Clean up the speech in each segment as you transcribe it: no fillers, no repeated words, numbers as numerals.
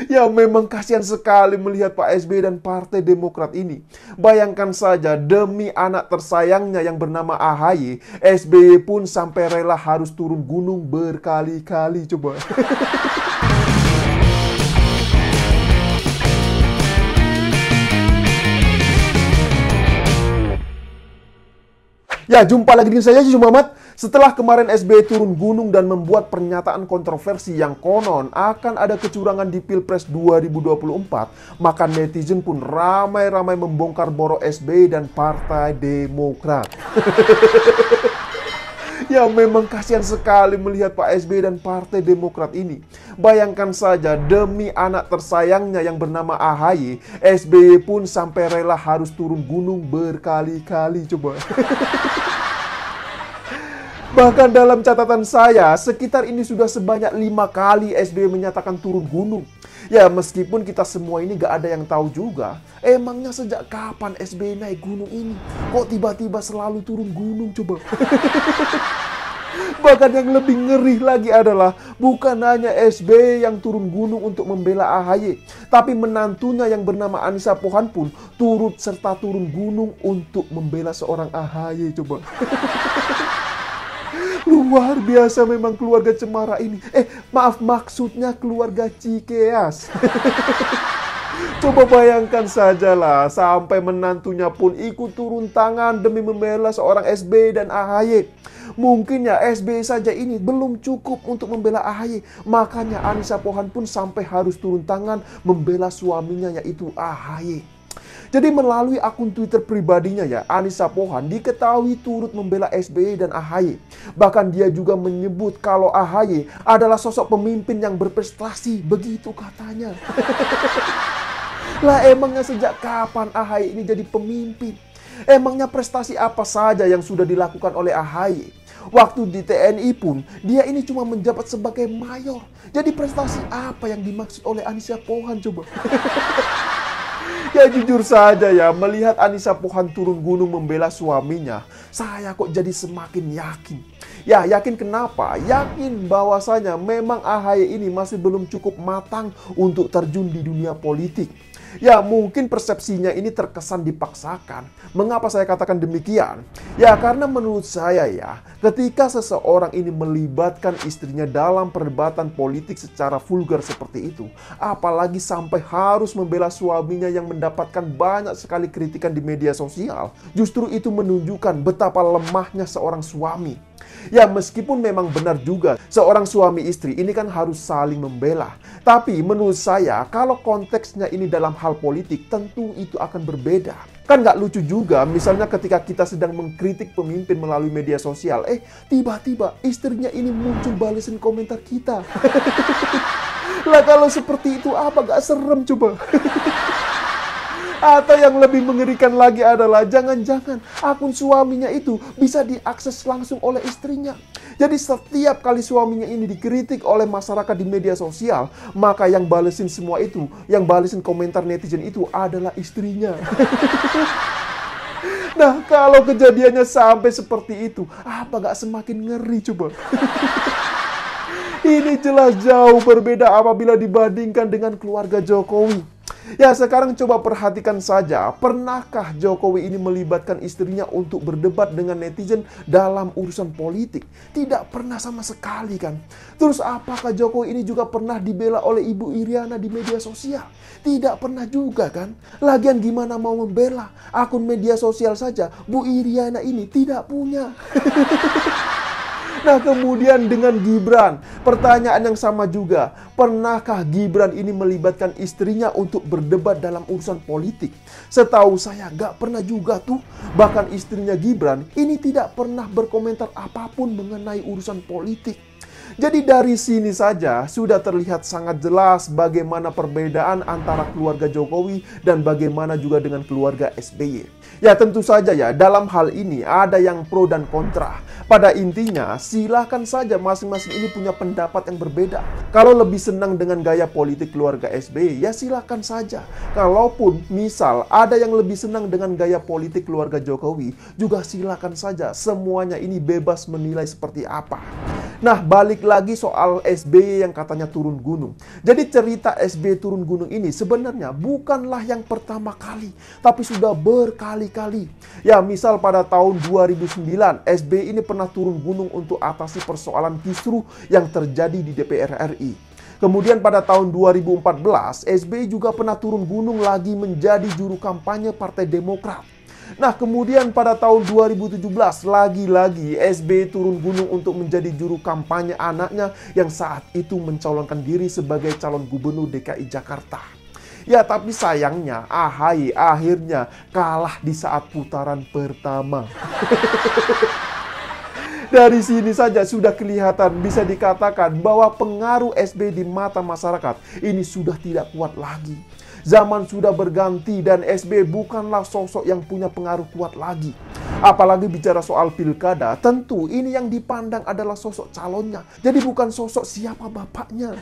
Ya memang kasihan sekali melihat Pak SBY dan Partai Demokrat ini. Bayangkan saja demi anak tersayangnya yang bernama AHY, SBY pun sampai rela harus turun gunung berkali-kali coba. Ya, jumpa lagi dengan saya, Jujur Muhammad. Setelah kemarin SBY turun gunung dan membuat pernyataan kontroversi yang konon akan ada kecurangan di Pilpres 2024, maka netizen pun ramai-ramai membongkar borok SBY dan Partai Demokrat. Ya memang kasihan sekali melihat Pak SBY dan Partai Demokrat ini. Bayangkan saja demi anak tersayangnya yang bernama AHY, SBY pun sampai rela harus turun gunung berkali-kali coba. Bahkan dalam catatan saya, sekitar ini sudah sebanyak 5 kali SBY menyatakan turun gunung. Ya meskipun kita semua ini gak ada yang tahu juga, emangnya sejak kapan SBY naik gunung ini? Kok tiba-tiba selalu turun gunung coba? Bahkan yang lebih ngeri lagi adalah bukan hanya SBY yang turun gunung untuk membela AHY, tapi menantunya yang bernama Anissa Pohan pun turut serta turun gunung untuk membela seorang AHY coba. Luar biasa memang keluarga Cemara ini. Maksudnya keluarga Cikeas. Coba bayangkan sajalah, sampai menantunya pun ikut turun tangan demi membela seorang SBY dan AHY. Mungkin ya SBY saja ini belum cukup untuk membela AHY. Makanya Anissa Pohan pun sampai harus turun tangan membela suaminya yaitu AHY. Jadi melalui akun Twitter pribadinya ya, Anissa Pohan diketahui turut membela SBY dan AHY. Bahkan dia juga menyebut kalau AHY adalah sosok pemimpin yang berprestasi, begitu katanya. Lah emangnya sejak kapan AHY ini jadi pemimpin? Emangnya prestasi apa saja yang sudah dilakukan oleh AHY? Waktu di TNI pun, dia ini cuma menjabat sebagai mayor. Jadi prestasi apa yang dimaksud oleh Anissa Pohan coba? Ya jujur saja ya, melihat Anissa Pohan turun gunung membela suaminya, saya kok jadi semakin yakin. Ya yakin kenapa? Yakin bahwasanya memang AHY ini masih belum cukup matang untuk terjun di dunia politik. Ya mungkin persepsinya ini terkesan dipaksakan. Mengapa saya katakan demikian? Ya karena menurut saya ya, ketika seseorang ini melibatkan istrinya dalam perdebatan politik secara vulgar seperti itu, apalagi sampai harus membela suaminya yang mendapatkan banyak sekali kritikan di media sosial, justru itu menunjukkan betapa lemahnya seorang suami. Ya meskipun memang benar juga seorang suami istri ini kan harus saling membela. Tapi menurut saya kalau konteksnya ini dalam hal politik tentu itu akan berbeda. Kan nggak lucu juga misalnya ketika kita sedang mengkritik pemimpin melalui media sosial, tiba-tiba istrinya ini muncul balesin komentar kita. Lah kalau seperti itu apa gak serem coba? Atau yang lebih mengerikan lagi adalah jangan-jangan akun suaminya itu bisa diakses langsung oleh istrinya. Jadi setiap kali suaminya ini dikritik oleh masyarakat di media sosial, maka yang balesin semua itu, yang balesin komentar netizen itu adalah istrinya. Nah kalau kejadiannya sampai seperti itu, apa gak semakin ngeri coba? Ini jelas jauh berbeda apabila dibandingkan dengan keluarga Jokowi. Ya sekarang coba perhatikan saja, pernahkah Jokowi ini melibatkan istrinya untuk berdebat dengan netizen dalam urusan politik? Tidak pernah sama sekali kan. Terus apakah Jokowi ini juga pernah dibela oleh Ibu Iriana di media sosial? Tidak pernah juga kan. Lagian gimana mau membela? Akun media sosial saja Bu Iriana ini tidak punya. Nah kemudian dengan Gibran, pertanyaan yang sama juga. Pernahkah Gibran ini melibatkan istrinya untuk berdebat dalam urusan politik? Setahu saya gak pernah juga tuh. Bahkan istrinya Gibran ini tidak pernah berkomentar apapun mengenai urusan politik. Jadi dari sini saja sudah terlihat sangat jelas bagaimana perbedaan antara keluarga Jokowi dan bagaimana juga dengan keluarga SBY. Ya tentu saja ya, dalam hal ini ada yang pro dan kontra. Pada intinya silakan saja masing-masing ini punya pendapat yang berbeda. Kalau lebih senang dengan gaya politik keluarga SBY, ya silakan saja. Kalaupun misal ada yang lebih senang dengan gaya politik keluarga Jokowi, juga silakan saja. Semuanya ini bebas menilai seperti apa. Nah, balik lagi soal SBY yang katanya turun gunung. Jadi cerita SBY turun gunung ini sebenarnya bukanlah yang pertama kali, tapi sudah berkali-kali. Ya, misal pada tahun 2009, SBY ini pernah turun gunung untuk atasi persoalan kisruh yang terjadi di DPR RI. Kemudian pada tahun 2014, SBY juga pernah turun gunung lagi menjadi juru kampanye Partai Demokrat. Nah, kemudian pada tahun 2017, lagi-lagi SBY turun gunung untuk menjadi juru kampanye anaknya yang saat itu mencalonkan diri sebagai calon gubernur DKI Jakarta. Ya, tapi sayangnya AHY akhirnya kalah di saat putaran pertama. Dari sini saja sudah kelihatan, bisa dikatakan bahwa pengaruh SBY di mata masyarakat ini sudah tidak kuat lagi. Zaman sudah berganti dan SBY bukanlah sosok yang punya pengaruh kuat lagi. Apalagi bicara soal pilkada, tentu ini yang dipandang adalah sosok calonnya. Jadi bukan sosok siapa bapaknya.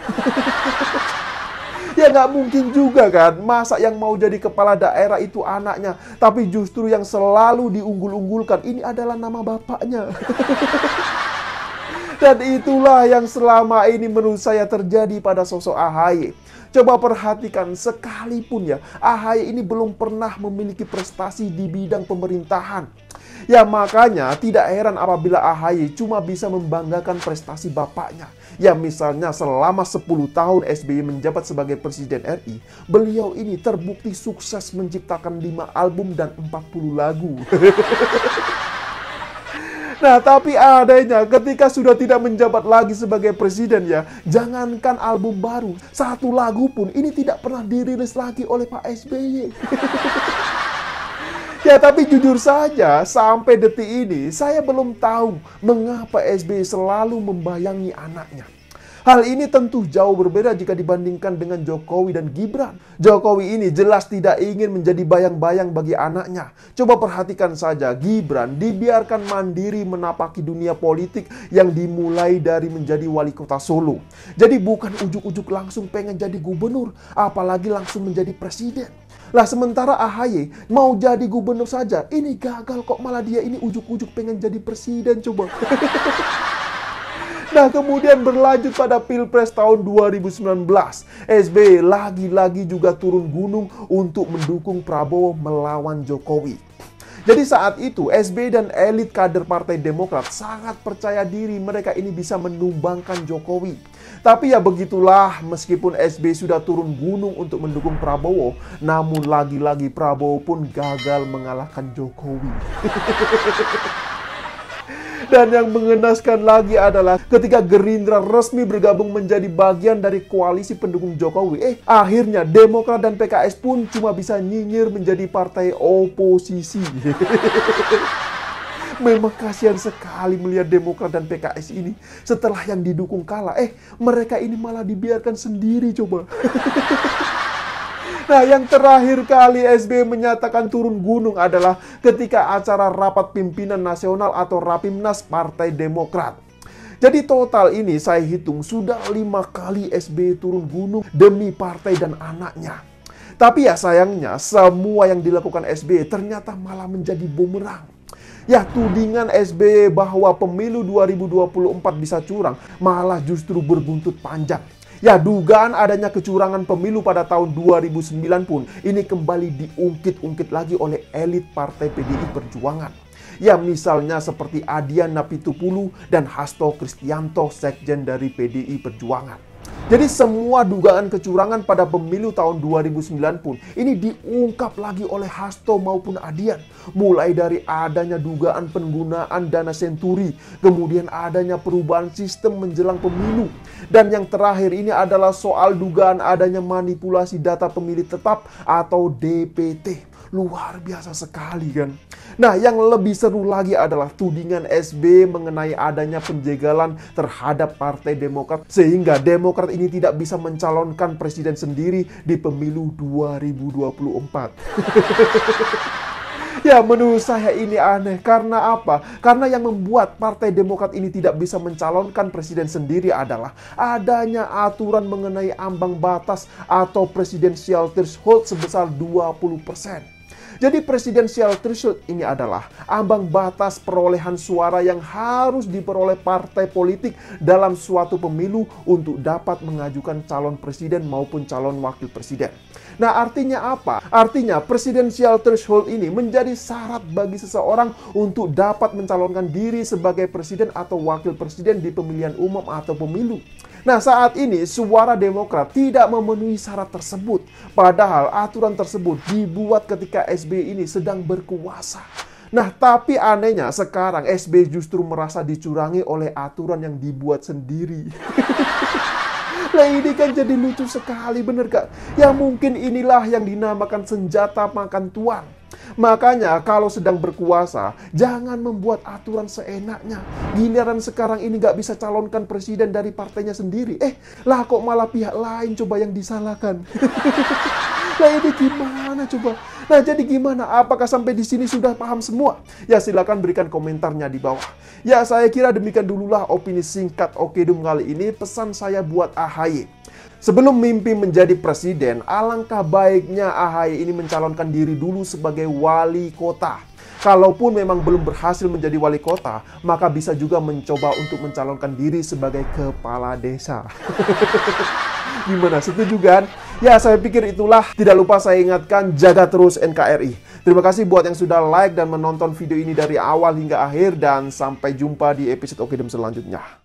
Ya nggak mungkin juga kan, masa yang mau jadi kepala daerah itu anaknya, tapi justru yang selalu diunggul-unggulkan ini adalah nama bapaknya. Dan itulah yang selama ini menurut saya terjadi pada sosok AHY. Coba perhatikan, sekalipun ya, AHY ini belum pernah memiliki prestasi di bidang pemerintahan. Ya makanya tidak heran apabila AHY cuma bisa membanggakan prestasi bapaknya. Ya misalnya selama 10 tahun SBY menjabat sebagai Presiden RI, beliau ini terbukti sukses menciptakan 5 album dan 40 lagu. Nah, tapi adanya ketika sudah tidak menjabat lagi sebagai presiden ya, jangankan album baru, satu lagu pun ini tidak pernah dirilis lagi oleh Pak SBY. Ya, tapi jujur saja, sampai detik ini saya belum tahu mengapa SBY selalu membayangi anaknya. Hal ini tentu jauh berbeda jika dibandingkan dengan Jokowi dan Gibran. Jokowi ini jelas tidak ingin menjadi bayang-bayang bagi anaknya. Coba perhatikan saja, Gibran dibiarkan mandiri menapaki dunia politik yang dimulai dari menjadi wali kota Solo. Jadi bukan ujuk-ujuk langsung pengen jadi gubernur, apalagi langsung menjadi presiden. Lah sementara AHY mau jadi gubernur saja, ini gagal kok, malah dia ini ujuk-ujuk pengen jadi presiden coba. Nah, kemudian berlanjut pada Pilpres tahun 2019, SBY lagi-lagi juga turun gunung untuk mendukung Prabowo melawan Jokowi. Jadi saat itu SBY dan elit kader Partai Demokrat sangat percaya diri mereka ini bisa menumbangkan Jokowi. Tapi ya begitulah, meskipun SBY sudah turun gunung untuk mendukung Prabowo, namun lagi-lagi Prabowo pun gagal mengalahkan Jokowi. Dan yang mengenaskan lagi adalah ketika Gerindra resmi bergabung menjadi bagian dari koalisi pendukung Jokowi, akhirnya Demokrat dan PKS pun cuma bisa nyinyir menjadi partai oposisi. Memang kasihan sekali melihat Demokrat dan PKS ini setelah yang didukung kalah. Mereka ini malah dibiarkan sendiri coba. Nah, yang terakhir kali SBY menyatakan turun gunung adalah ketika acara Rapat Pimpinan Nasional atau Rapimnas Partai Demokrat. Jadi total ini saya hitung sudah 5 kali SBY turun gunung demi partai dan anaknya. Tapi ya sayangnya semua yang dilakukan SBY ternyata malah menjadi bumerang. Ya, tudingan SBY bahwa pemilu 2024 bisa curang malah justru berbuntut panjang. Ya, dugaan adanya kecurangan pemilu pada tahun 2009 pun ini kembali diungkit-ungkit lagi oleh elit partai PDI Perjuangan. Ya, misalnya seperti Adian Napitupulu dan Hasto Kristianto, sekjen dari PDI Perjuangan. Jadi semua dugaan kecurangan pada pemilu tahun 2009 pun ini diungkap lagi oleh Hasto maupun Adian. Mulai dari adanya dugaan penggunaan dana senturi, kemudian adanya perubahan sistem menjelang pemilu. Dan yang terakhir ini adalah soal dugaan adanya manipulasi data pemilih tetap atau DPT. Luar biasa sekali kan. Nah, yang lebih seru lagi adalah tudingan SBY mengenai adanya penjegalan terhadap Partai Demokrat sehingga Demokrat ini tidak bisa mencalonkan presiden sendiri di pemilu 2024. Ya, menurut saya ini aneh. Karena apa? Karena yang membuat Partai Demokrat ini tidak bisa mencalonkan presiden sendiri adalah adanya aturan mengenai ambang batas atau presidensial threshold sebesar 20%. Jadi presidensial threshold ini adalah ambang batas perolehan suara yang harus diperoleh partai politik dalam suatu pemilu untuk dapat mengajukan calon presiden maupun calon wakil presiden. Nah, artinya apa? Artinya presidensial threshold ini menjadi syarat bagi seseorang untuk dapat mencalonkan diri sebagai presiden atau wakil presiden di pemilihan umum atau pemilu. Nah, saat ini suara Demokrat tidak memenuhi syarat tersebut. Padahal aturan tersebut dibuat ketika SBY ini sedang berkuasa. Nah, tapi anehnya sekarang SBY justru merasa dicurangi oleh aturan yang dibuat sendiri. Nah, ini kan jadi lucu sekali, bener gak? Ya mungkin inilah yang dinamakan senjata makan tuan. Makanya kalau sedang berkuasa, jangan membuat aturan seenaknya. Giliran sekarang ini gak bisa calonkan presiden dari partainya sendiri. Lah kok malah pihak lain coba yang disalahkan. Nah, ini gimana coba? Nah, jadi gimana? Apakah sampai di sini sudah paham semua? Ya, silakan berikan komentarnya di bawah. Ya, saya kira demikian dululah opini singkat Okedum kali ini. Pesan saya buat AHY. Sebelum mimpi menjadi presiden, alangkah baiknya AHY ini mencalonkan diri dulu sebagai wali kota. Kalaupun memang belum berhasil menjadi wali kota, maka bisa juga mencoba untuk mencalonkan diri sebagai kepala desa. Gimana, setuju kan? Ya, saya pikir itulah. Tidak lupa saya ingatkan, jaga terus NKRI. Terima kasih buat yang sudah like dan menonton video ini dari awal hingga akhir. Dan sampai jumpa di episode Okedum selanjutnya.